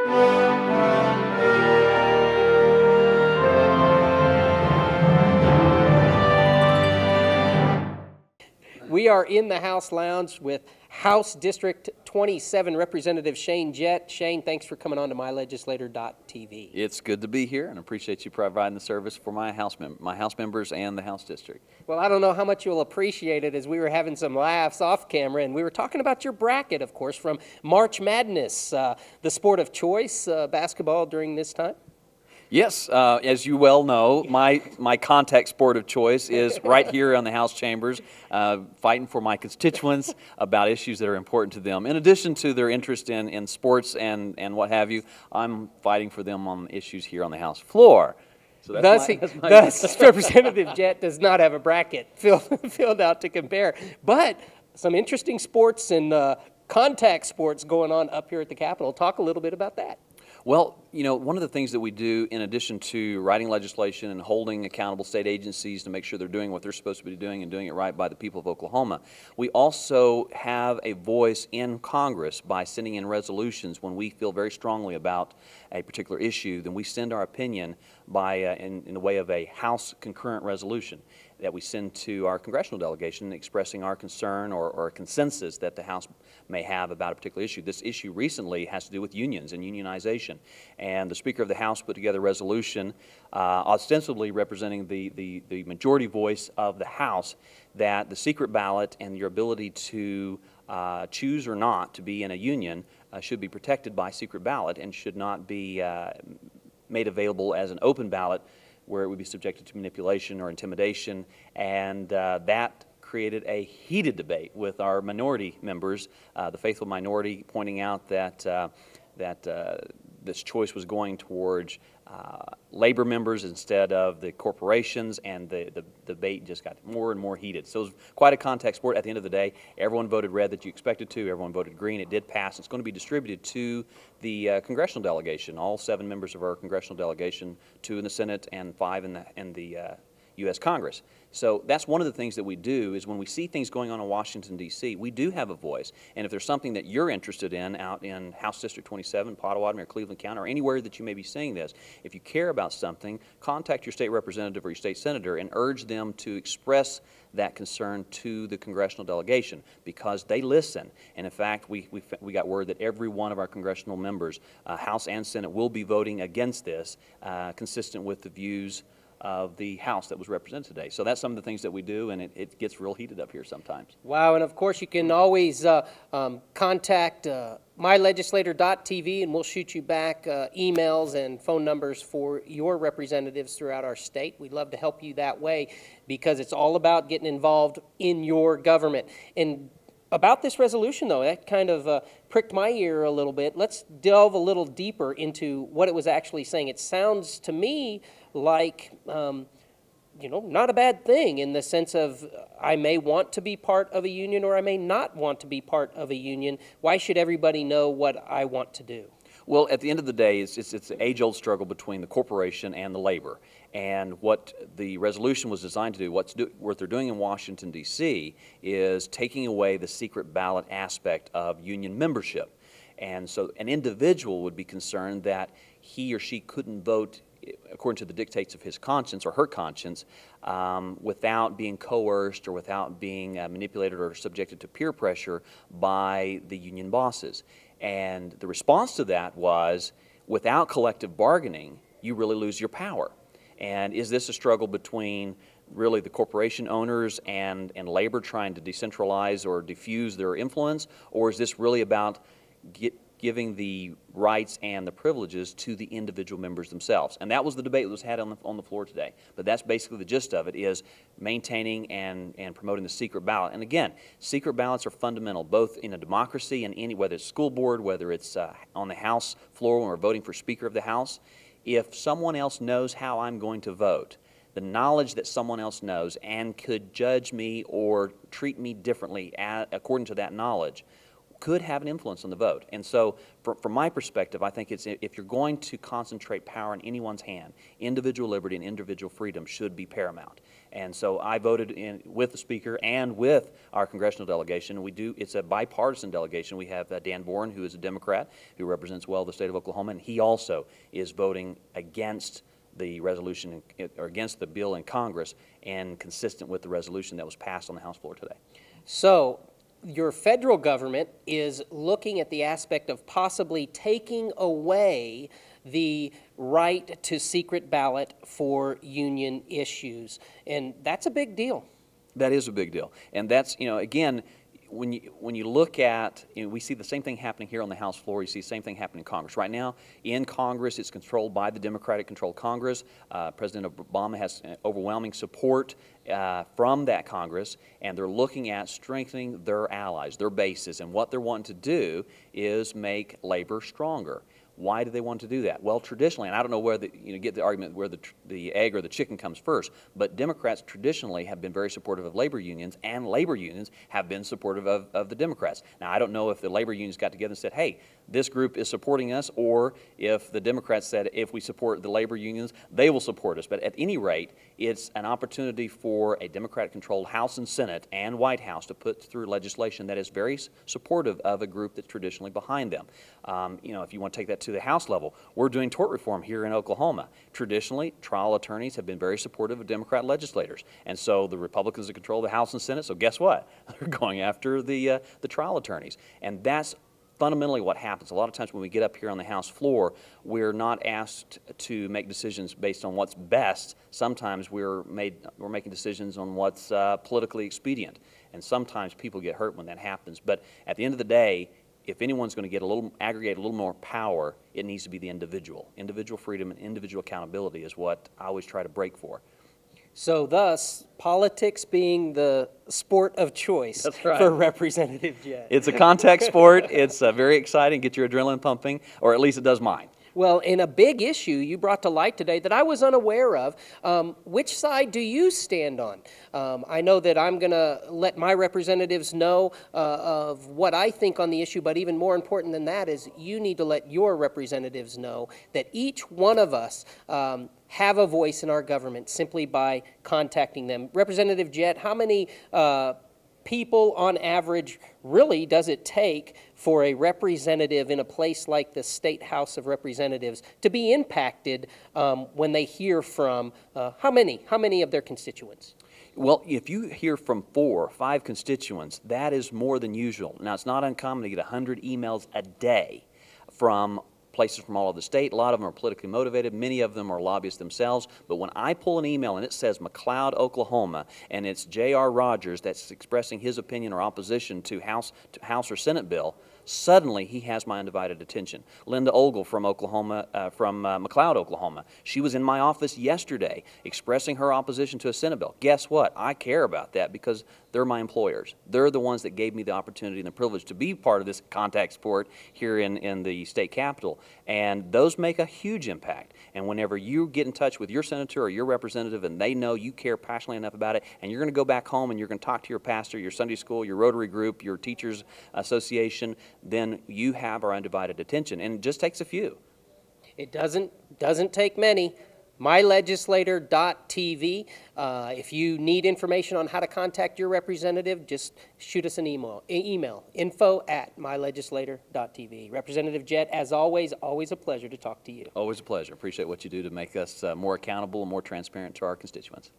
We are in the House Lounge with House District 27 Representative Shane Jett. Shane, thanks for coming on to mylegislator.tv. It's good to be here, and I appreciate you providing the service for my House members and the House District. Well, I don't know how much you'll appreciate it, as we were having some laughs off camera, and we were talking about your bracket, of course, from March Madness, the sport of choice, basketball during this time. Yes, as you well know, my contact sport of choice is right here on the House chambers, fighting for my constituents about issues that are important to them. In addition to their interest in sports and what have you, I'm fighting for them on issues here on the House floor. So thus, Representative Jett does not have a bracket filled out to compare. But some interesting sports and contact sports going on up here at the Capitol. Talk a little bit about that. Well, you know, one of the things that we do, in addition to writing legislation and holding accountable state agencies to make sure they're doing what they're supposed to be doing and doing it right by the people of Oklahoma, we also have a voice in Congress by sending in resolutions when we feel very strongly about a particular issue. Then we send our opinion by in the way of a House concurrent resolution that we send to our congressional delegation expressing our concern or a consensus that the House may have about a particular issue. This issue recently has to do with unions and unionization. And the Speaker of the House put together a resolution ostensibly representing the majority voice of the House that the secret ballot and your ability to choose or not to be in a union should be protected by secret ballot and should not be made available as an open ballot where it would be subjected to manipulation or intimidation, and that created a heated debate with our minority members, the faithful minority, pointing out that this choice was going towards labor members instead of the corporations, and the debate just got more and more heated. So it was quite a contact sport. At the end of the day, everyone voted red that you expected to. Everyone voted green. It did pass. It's going to be distributed to the congressional delegation, all 7 members of our congressional delegation, 2 in the Senate and 5 in the U.S. Congress. So that's one of the things that we do is when we see things going on in Washington, D.C., we do have a voice. And if there's something that you're interested in out in House District 27, Pottawatomie or Cleveland County or anywhere that you may be seeing this, if you care about something, contact your state representative or your state senator and urge them to express that concern to the congressional delegation because they listen. And in fact, we got word that every one of our congressional members, House and Senate, will be voting against this, consistent with the views of the House that was represented today. So that's some of the things that we do, and it gets real heated up here sometimes. Wow, and of course you can always contact mylegislator.tv, and we'll shoot you back emails and phone numbers for your representatives throughout our state. We'd love to help you that way because it's all about getting involved in your government. And about this resolution, though, that kind of pricked my ear a little bit. Let's delve a little deeper into what it was actually saying. It sounds to me like, you know, not a bad thing in the sense of I may want to be part of a union or I may not want to be part of a union. Why should everybody know what I want to do? Well, at the end of the day, it's an age-old struggle between the corporation and the labor. And what the resolution was designed to do, what they're doing in Washington, D.C., is taking away the secret ballot aspect of union membership. And so an individual would be concerned that he or she couldn't vote according to the dictates of his conscience or her conscience without being coerced or without being manipulated or subjected to peer pressure by the union bosses. And the response to that was, without collective bargaining, you really lose your power. And is this a struggle between really the corporation owners and labor trying to decentralize or diffuse their influence, or is this really about giving the rights and the privileges to the individual members themselves? And that was the debate that was had on the floor today. But that's basically the gist of it, is maintaining and promoting the secret ballot. And again, secret ballots are fundamental, both in a democracy and whether it's school board, whether it's on the House floor when we're voting for Speaker of the House. If someone else knows how I'm going to vote, the knowledge that someone else knows and could judge me or treat me differently according to that knowledge could have an influence on the vote. And so, from my perspective, I think it's, if you're going to concentrate power in anyone's hand, individual liberty and individual freedom should be paramount. And so I voted with the Speaker and with our congressional delegation. It's a bipartisan delegation. We have Dan Boren, who is a Democrat, who represents well the state of Oklahoma, and he also is voting against the resolution, or against the bill in Congress, and consistent with the resolution that was passed on the House floor today. So, your federal government is looking at the aspect of possibly taking away the right to secret ballot for union issues, and that's a big deal. That is a big deal, and that's, again, when you look at, we see the same thing happening here on the House floor. You see the same thing happening in Congress. Right now, in Congress, it's controlled by the Democratic-controlled Congress. President Obama has overwhelming support from that Congress, and they're looking at strengthening their allies, their bases, and what they're wanting to do is make labor stronger. Why do they want to do that? Well, traditionally, and I don't know where get the argument where the egg or the chicken comes first, but Democrats traditionally have been very supportive of labor unions, and labor unions have been supportive of the Democrats. Now, I don't know if the labor unions got together and said, hey, this group is supporting us, or if the Democrats said, if we support the labor unions, they will support us. But at any rate, it's an opportunity for a Democratic-controlled House and Senate and White House to put through legislation that is very supportive of a group that's traditionally behind them. If you want to take that to the House level, we're doing tort reform here in Oklahoma. Traditionally, trial attorneys have been very supportive of Democrat legislators, and so the Republicans that control the House and Senate, so guess what? They're going after the trial attorneys, and that's fundamentally what happens. A lot of times when we get up here on the House floor, we're not asked to make decisions based on what's best. Sometimes we're making decisions on what's politically expedient, and sometimes people get hurt when that happens. But at the end of the day, if anyone's going to get aggregate a little more power, it needs to be the individual. Individual freedom and individual accountability is what I always try to break for. So thus, politics being the sport of choice. That's right. For Representative Jett. It's a contact sport. It's very exciting. Get your adrenaline pumping, or at least it does mine. Well, in a big issue you brought to light today that I was unaware of, which side do you stand on? I know that I'm going to let my representatives know of what I think on the issue, but even more important than that is you need to let your representatives know that each one of us have a voice in our government simply by contacting them. Representative Jett, how many people on average really does it take for a representative in a place like the State House of Representatives to be impacted when they hear from how many of their constituents? Well, if you hear from 4 or 5 constituents, that is more than usual. Now, it's not uncommon to get 100 emails a day from places from all over the state. A lot of them are politically motivated. Many of them are lobbyists themselves. But when I pull an email and it says McLeod, Oklahoma, and it's J.R. Rogers that's expressing his opinion or opposition to House or Senate bill, suddenly he has my undivided attention. Linda Ogle from Oklahoma, from McLeod, Oklahoma, she was in my office yesterday expressing her opposition to a Senate bill. Guess what? I care about that because they're my employers. They're the ones that gave me the opportunity and the privilege to be part of this contact sport here in the state capitol. And those make a huge impact. And whenever you get in touch with your senator or your representative and they know you care passionately enough about it, and you're going to go back home and you're going to talk to your pastor, your Sunday school, your Rotary group, your teachers association, then you have our undivided attention. And it just takes a few. It doesn't take many. mylegislator.tv. If you need information on how to contact your representative, just shoot us an email, info@mylegislator.tv. Representative Jett, as always a pleasure to talk to you. Always a pleasure. Appreciate what you do to make us more accountable and more transparent to our constituents.